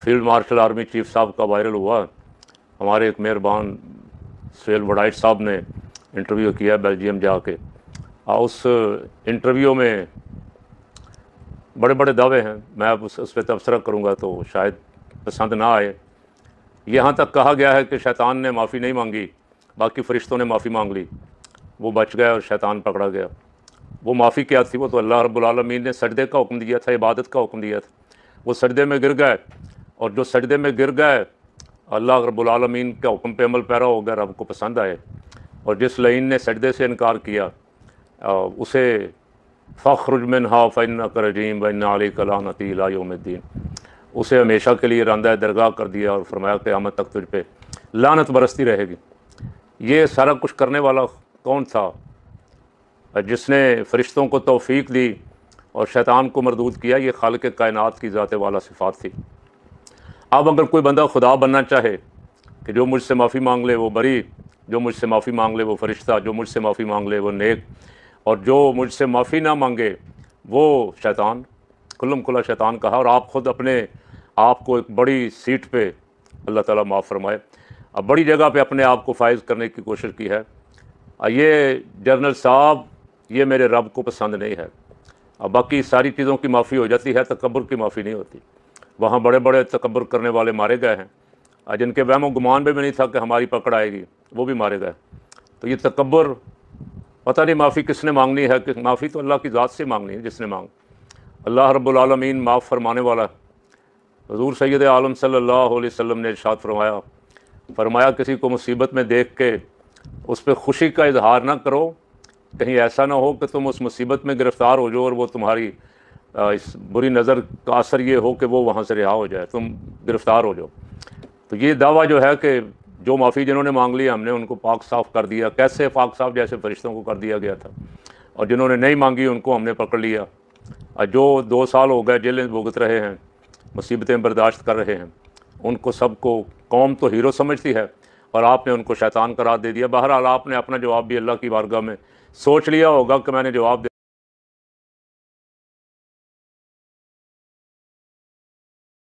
Field marshal army chief साहब का viral हुआ। हमारे एक मेहरबान सुहेल वड़ाइच साहब ने इंटरव्यू किया बेल्जियम जाके, और उस इंटरव्यू में बड़े बड़े दावे हैं। मैं अब उस पर तबसरा करूँगा तो शायद पसंद ना आए। यहाँ तक कहा गया है कि शैतान ने माफ़ी नहीं मांगी, बाकी फ़रिश्तों ने माफ़ी मांग ली, वो बच गया और शैतान पकड़ा गया। वो माफ़ी क्या थी? वो तो अल्लाह रब्बुल आलमीन ने सजदे का हुक्म दिया था, इबादत का हुक्म दिया था। वो सजदे में गिर गए, और जो सजदे में गिर गए अल्लाह रब्बुल आलमीन के हुक्म पे अमल पैरा हो गया, रब को पसंद आए। और जिस लईन ने सजदे से इनकार किया उसे फ़ख्रुज मिन्हा फ़इन्नका रजीम व इन्ना अलैका लानती इला यौमिद्दीन, उसे हमेशा के लिए रांदा दरगाह कर दिया और फरमाया क़यामत तक तुझ पे लानत बरसती रहेगी। ये सारा कुछ करने वाला कौन था? जिसने फ़रिश्तों को तौफ़ीक दी और शैतान को मरदूद किया। ये खालिक कायनात की ज़ात वाला सिफ़ात थी। अब अगर कोई बंदा खुदा बनना चाहे कि जो मुझसे माफ़ी मांग ले वो बरी, जो मुझसे माफ़ी मांग ले वो फ़रिश्ता, जो मुझसे माफ़ी मांग ले वो नेक, और जो मुझसे माफ़ी ना मांगे वो शैतान, कुल्लम खुला शैतान कहा। और आप ख़ुद अपने आप को एक बड़ी सीट पे, अल्लाह ताला माफ़ फरमाए, अब बड़ी जगह पे अपने आप को फाइज करने की कोशिश की है। ये जनरल साहब, ये मेरे रब को पसंद नहीं है। अब बाकी सारी चीज़ों की माफ़ी हो जाती है, तकब्बुर की माफ़ी नहीं होती। वहाँ बड़े बड़े तकब्बुर करने वाले मारे गए हैं, जिनके वहम गुमान में भी नहीं था कि हमारी पकड़ आएगी, वो भी मारे गए। तो ये तकब्बुर, पता नहीं माफ़ी किसने मांगनी है, कि माफ़ी तो अल्लाह की ज़ात से मांगनी है जिसने मांग। अल्लाह रब्बुल आलमीन माफ़ फरमाने वाला। हुज़ूर सैयद आलम सल्लल्लाहु अलैहि वसल्लम ने इरशाद फरमाया किसी को मुसीबत में देख के उस पर खुशी का इजहार ना करो, कहीं ऐसा ना हो कि तुम उस मुसीबत में गिरफ़्तार हो जाओ और वो तुम्हारी इस बुरी नज़र का असर ये हो कि वो वहाँ से रिहा हो जाए, तुम गिरफ़्तार हो जाओ। तो ये दावा जो है कि जो माफ़ी जिन्होंने मांग ली हमने उनको पाक साफ़ कर दिया। कैसे पाक साफ़? जैसे फ़रिश्तों को कर दिया गया था। और जिन्होंने नहीं मांगी उनको हमने पकड़ लिया। और जो 2 साल हो गए जेलें भुगत रहे हैं, मुसीबतें बर्दाश्त कर रहे हैं, उनको सबको कौम तो हीरो समझती है और आपने उनको शैतान करार दे दिया। बहरहाल आपने अपना जवाब भी अल्लाह की बारगाह में सोच लिया होगा कि मैंने जवाब